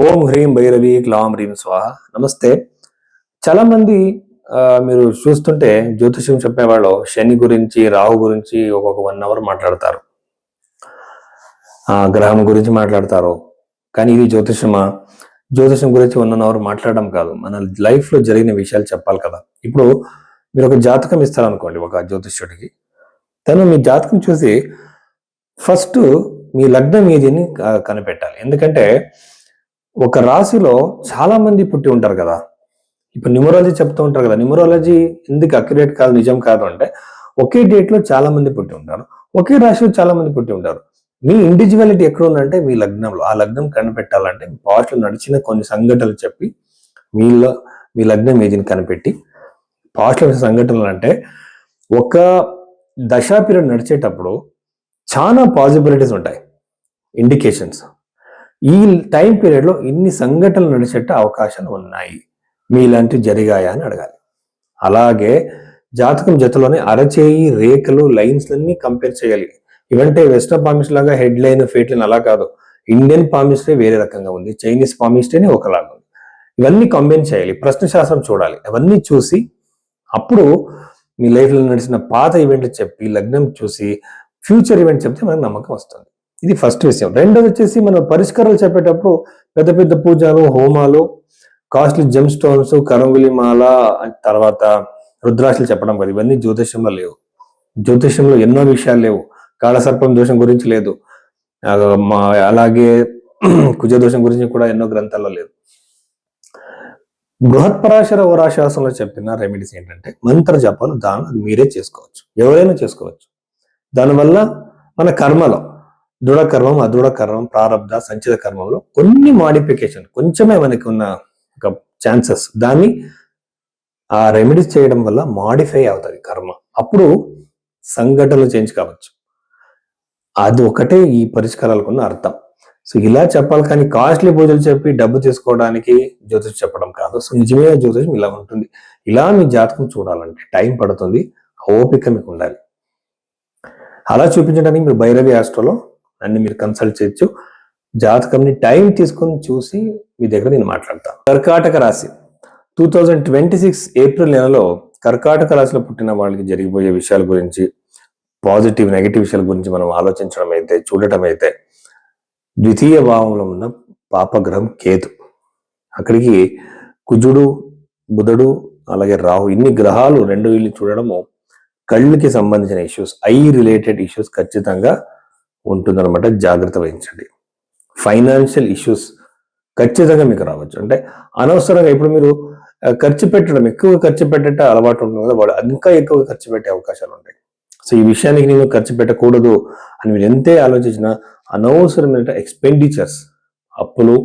ఓం హ్రీం భైరవి క్లాం హ్రీం స్వాహ. నమస్తే. చాలా మంది మీరు చూస్తుంటే జ్యోతిష్యం చెప్పేవాళ్ళు శని గురించి, రాహు గురించి ఒక్కొక్క 1 అవర్ మాట్లాడతారు. గ్రహం గురించి మాట్లాడతారు. కానీ ఇది జ్యోతిషమా? జ్యోతిషం గురించి 1 అవర్ మాట్లాడడం కాదు, మన లైఫ్ లో జరిగిన విషయాలు చెప్పాలి కదా. ఇప్పుడు మీరు ఒక జాతకం ఇస్తారనుకోండి ఒక జ్యోతిష్యుడికి. తను మీ జాతకం చూసి ఫస్ట్ మీ లగ్నం ఏదిని కనిపెట్టాలి. ఎందుకంటే ఒక రాశిలో చాలా మంది పుట్టి ఉంటారు కదా. ఇప్పుడు న్యూమరాలజీ చెప్తూ ఉంటారు కదా, న్యూమరాలజీ ఎందుకు అక్యురేట్ కాదు, నిజం కాదు అంటే ఒకే డేట్ లో చాలా మంది పుట్టి ఉంటారు, ఒకే రాశిలో చాలా మంది పుట్టి ఉంటారు. మీ ఇండివిజువాలిటీ ఎక్కడ ఉందంటే మీ లగ్నంలో. ఆ లగ్నం కనిపెట్టాలంటే పాస్ట్ లో నడిచిన కొన్ని సంఘటనలు చెప్పి మీలో మీ లగ్నం ఏదిని కనిపెట్టి పాస్ట్ లో సంఘటనలు అంటే ఒక దశా పీరియడ్ నడిచేటప్పుడు చాలా పాసిబిలిటీస్ ఉంటాయి, ఇండికేషన్స్. ఈ టైం పీరియడ్ లో ఇన్ని సంఘటనలు నడిచేట అవకాశాలు ఉన్నాయి, మీలాంటివి జరిగాయా అని అడగాలి. అలాగే జాతకం జతలోనే అరచేయి రేఖలు లైన్స్ అన్ని కంపేర్ చేయాలి. ఇవంటే వెస్టర్న్ పామిస్ట్రీ లాగా హెడ్ లైన్ ఫేట్ లైన్ అలా కాదు. ఇండియన్ పామిస్ట్రీ వేరే రకంగా ఉంది, చైనీస్ పామిస్ట్రీని ఒకలాగా ఉంది. ఇవన్నీ కంబైన్ చేయాలి, ప్రశ్న శాస్త్రం చూడాలి. అవన్నీ చూసి అప్పుడు మీ లైఫ్లో నడిచిన పాత ఈవెంట్లు చెప్పి లగ్నం చూసి ఫ్యూచర్ ఈవెంట్ చెప్తే మనకు నమ్మకం వస్తుంది. ఇది ఫస్ట్ విషయం. రెండోది వచ్చేసి మనం పరిష్కారాలు చెప్పేటప్పుడు పెద్ద పెద్ద పూజలు, హోమాలు, కాస్ట్లీ జెమ్ స్టోన్స్, కరంగులి మాల, తర్వాత రుద్రాక్షలు చెప్పడం కాదు. ఇవన్నీ జ్యోతిష్యంలో లేవు. జ్యోతిష్యంలో ఎన్నో విషయాలు లేవు. కాళసర్పం దోషం గురించి లేదు, అలాగే కుజదోషం గురించి కూడా ఎన్నో గ్రంథాల్లో లేదు. బృహత్పరాశర ఓరాశాసనంలో చెప్పిన రెమెడీస్ ఏంటంటే మంత్ర జపాలు, దానం అది మీరే చేసుకోవచ్చు, ఎవరైనా చేసుకోవచ్చు. దానివల్ల మన కర్మలో దృఢ కర్మం, అదృఢ కర్మం, ప్రారబ్ధ, సంచిత కర్మంలో కొన్ని మాడిఫికేషన్, కొంచెమే మనకి ఉన్న ఒక ఛాన్సెస్, దాన్ని ఆ రెమెడీస్ చేయడం వల్ల మాడిఫై అవుతుంది కర్మ. అప్పుడు సంఘటనలు చేంజ్ కావచ్చు. అది ఒకటే ఈ పరిష్కారాలకు ఉన్న అర్థం. సో ఇలా చెప్పాలి, కానీ కాస్ట్లీ పూజలు చెప్పి డబ్బు తీసుకోవడానికి జ్యోతిషం చెప్పడం కాదు. సో నిజమైన జ్యోతిషం ఇలా ఉంటుంది. ఇలా మీ జాతకం చూడాలంటే టైం పడుతుంది, ఓపిక మీకు ఉండాలి. అలా చూపించడానికి మీరు భైరవి ఆస్ట్రోలో అన్ని మీరు కన్సల్ట్ చేయొచ్చు. జాతకంని టైం తీసుకొని చూసి మీ దగ్గర నేను మాట్లాడతాను. కర్కాటక రాశి 2026 ఏప్రిల్ నెలలో కర్కాటక రాశిలో పుట్టిన వాళ్ళకి జరిగిపోయే విషయాల గురించి, పాజిటివ్ నెగిటివ్ విషయాల గురించి మనం ఆలోచించడం అయితే, చూడటం అయితే, ద్వితీయ భావంలో ఉన్న పాపగ్రహం కేతు, అక్కడికి కుజుడు, బుధుడు, అలాగే రాహు, ఇన్ని గ్రహాలు 2 ఇల్లు చూడడము కళ్ళకి సంబంధించిన ఇష్యూస్, ఐ రిలేటెడ్ ఇష్యూస్ ఖచ్చితంగా ఉంటుందన్నమాట. జాగ్రత్త వహించండి. ఫైనాన్షియల్ ఇష్యూస్ ఖచ్చితంగా మీకు రావచ్చు. అంటే అనవసరంగా ఇప్పుడు మీరు ఖర్చు పెట్టడం, ఎక్కువ ఖర్చు పెట్టేట అలవాటు ఉంటుంది కదా, వాడు ఇంకా ఎక్కువ ఖర్చు పెట్టే అవకాశాలు ఉంటాయి. సో ఈ విషయానికి నేను ఖర్చు పెట్టకూడదు అని మీరు ఎంతే ఆలోచించినా అనవసరమైన ఎక్స్పెండిచర్స్, అప్పులు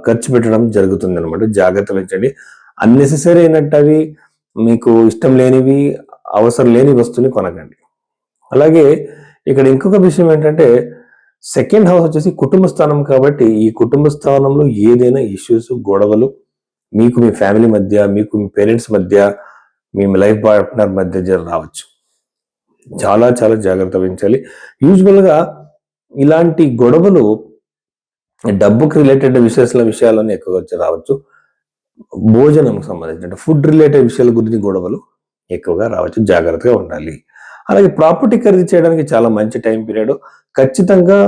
ఖర్చు పెట్టడం జరుగుతుంది అనమాట. జాగ్రత్త వహించండి. అన్నెసెసరీ అయినట్టవి, మీకు ఇష్టం లేనివి, అవసరం లేని వస్తువుని కొనకండి. అలాగే ఇక్కడ ఇంకొక విషయం ఏంటంటే, సెకండ్ హౌస్ వచ్చేసి కుటుంబ స్థానం కాబట్టి ఈ కుటుంబ స్థానంలో ఏదైనా ఇష్యూస్, గొడవలు మీకు మీ ఫ్యామిలీ మధ్య, మీకు మీ పేరెంట్స్ మధ్య, మీ లైఫ్ పార్ట్నర్ మధ్య రావచ్చు. చాలా చాలా జాగ్రత్త వహించాలి. యూజువల్గా ఇలాంటి గొడవలు డబ్బుకి రిలేటెడ్ విషయాలన్నీ ఎక్కువగా రావచ్చు. భోజనంకి సంబంధించిన ఫుడ్ రిలేటెడ్ విషయాల గురించి గొడవలు ఎక్కువగా రావచ్చు. జాగ్రత్తగా ఉండాలి. అలాగే ప్రాపర్టీ ఖరీదు చేయడానికి చాలా మంచి టైం పీరియడ్. ఖచ్చితంగా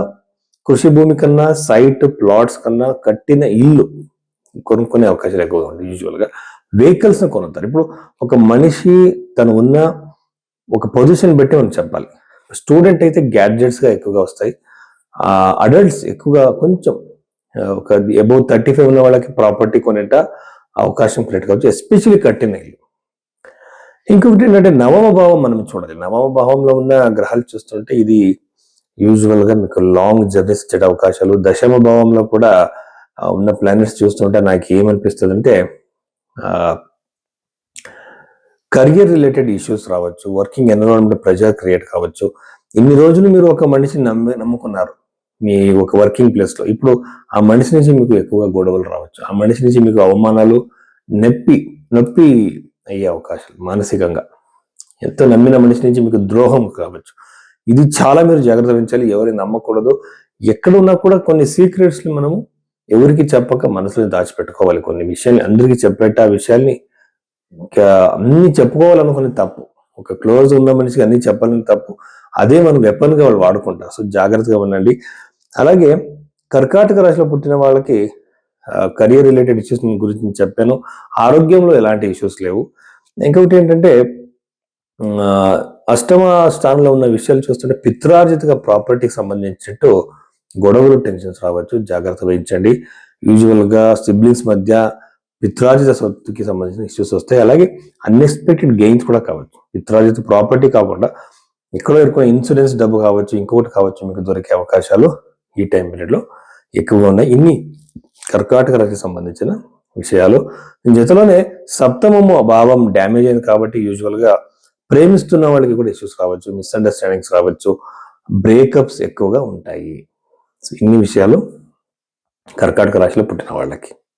కృషి భూమి కన్నా, సైట్ ప్లాట్స్ కన్నా కట్టిన ఇల్లు కొనుక్కునే అవకాశాలు ఎక్కువగా ఉంటాయి. యూజువల్గా వెహికల్స్ కొనుక్తారు. ఇప్పుడు ఒక మనిషి తను ఉన్న ఒక పొజిషన్ బట్టి మనం చెప్పాలి. స్టూడెంట్ అయితే గ్యాడ్జెట్స్ గా ఎక్కువగా వస్తాయి. అడల్ట్స్ ఎక్కువగా కొంచెం ఒక అబౌవ్ 35 ఉన్న వాళ్ళకి ప్రాపర్టీ కొనేట అవకాశం క్రియేట్ కావచ్చు, ఎస్పెషల్లీ కట్టిన ఇల్లు. ఇంకొకటి ఏంటంటే నవమ భావం మనం చూడాలి. నవమ భావంలో ఉన్న గ్రహాలు చూస్తుంటే ఇది యూజువల్ గా మీకు లాంగ్ జర్నీస్ ఇచ్చే అవకాశాలు. దశమ భావంలో కూడా ఉన్న ప్లానెట్స్ చూస్తుంటే నాకు ఏమనిపిస్తుంది అంటే కరియర్ రిలేటెడ్ ఇష్యూస్ రావచ్చు, వర్కింగ్ ఎన్విరాన్మెంట్ ప్రెజర్ క్రియేట్ కావచ్చు. ఇన్ని రోజులు మీరు ఒక మనిషిని నమ్ముకున్నారు మీ ఒక వర్కింగ్ ప్లేస్ లో, ఇప్పుడు ఆ మనిషి నుంచి మీకు ఎక్కువగా గొడవలు రావచ్చు. ఆ మనిషి నుంచి మీకు అవమానాలు, నొప్పి అయ్యే అవకాశాలు. మానసికంగా ఎంతో నమ్మిన మనిషి నుంచి మీకు ద్రోహం కావచ్చు. ఇది చాలా మీరు జాగ్రత్త వహించాలి. ఎవరిని నమ్మకూడదు. ఎక్కడ ఉన్నా కూడా కొన్ని సీక్రెట్స్ ని మనము ఎవరికి చెప్పక మనసులో దాచిపెట్టుకోవాలి. కొన్ని విషయాన్ని అందరికీ చెప్పేట ఆ విషయాల్ని అన్ని చెప్పుకోవాలనుకునే తప్పు. ఒక క్లోజ్ ఉన్న మనిషికి అన్ని చెప్పాలని తప్పు. అదే మనం వెపన్ గా వాళ్ళు వాడుకుంటారు. సో జాగ్రత్తగా ఉండండి. అలాగే కర్కాటక రాశిలో పుట్టిన వాళ్ళకి కెరియర్ రిలేటెడ్ ఇష్యూస్ గురించి చెప్పాను. ఆరోగ్యంలో ఎలాంటి ఇష్యూస్ లేవు. ఇంకొకటి ఏంటంటే అష్టమ స్థానంలో ఉన్న విషయాలు చూస్తుంటే పిత్రార్జిత ప్రాపర్టీకి సంబంధించినట్టు గొడవలు, టెన్షన్స్ రావచ్చు. జాగ్రత్త వహించండి. యూజువల్ గా సిబ్లింగ్స్ మధ్య పిత్రార్జిత స్వత్తుకి సంబంధించిన ఇష్యూస్ వస్తాయి. అలాగే అన్ఎక్స్పెక్టెడ్ గెయిన్స్ కూడా కావచ్చు. పిత్రార్జిత ప్రాపర్టీ కాకుండా ఎక్కడో ఎక్కువ ఇన్సూరెన్స్ డబ్బు కావచ్చు, ఇంకొకటి కావచ్చు, మీకు దొరికే అవకాశాలు ఈ టైం పీరియడ్ లో ఎక్కువగా ఉన్నాయి. ఇన్ని కర్కాటక రాశికి సంబంధించిన విషయాలు. జతలోనే సప్తమము భావం డ్యామేజ్ అయింది కాబట్టి యూజువల్ గా ప్రేమిస్తున్న వాళ్ళకి కూడా ఇష్యూస్ రావచ్చు, మిస్అండర్స్టాండింగ్స్ రావచ్చు, బ్రేకప్స్ ఎక్కువగా ఉంటాయి. ఇన్ని విషయాలు కర్కాటక రాశిలో పుట్టిన వాళ్ళకి.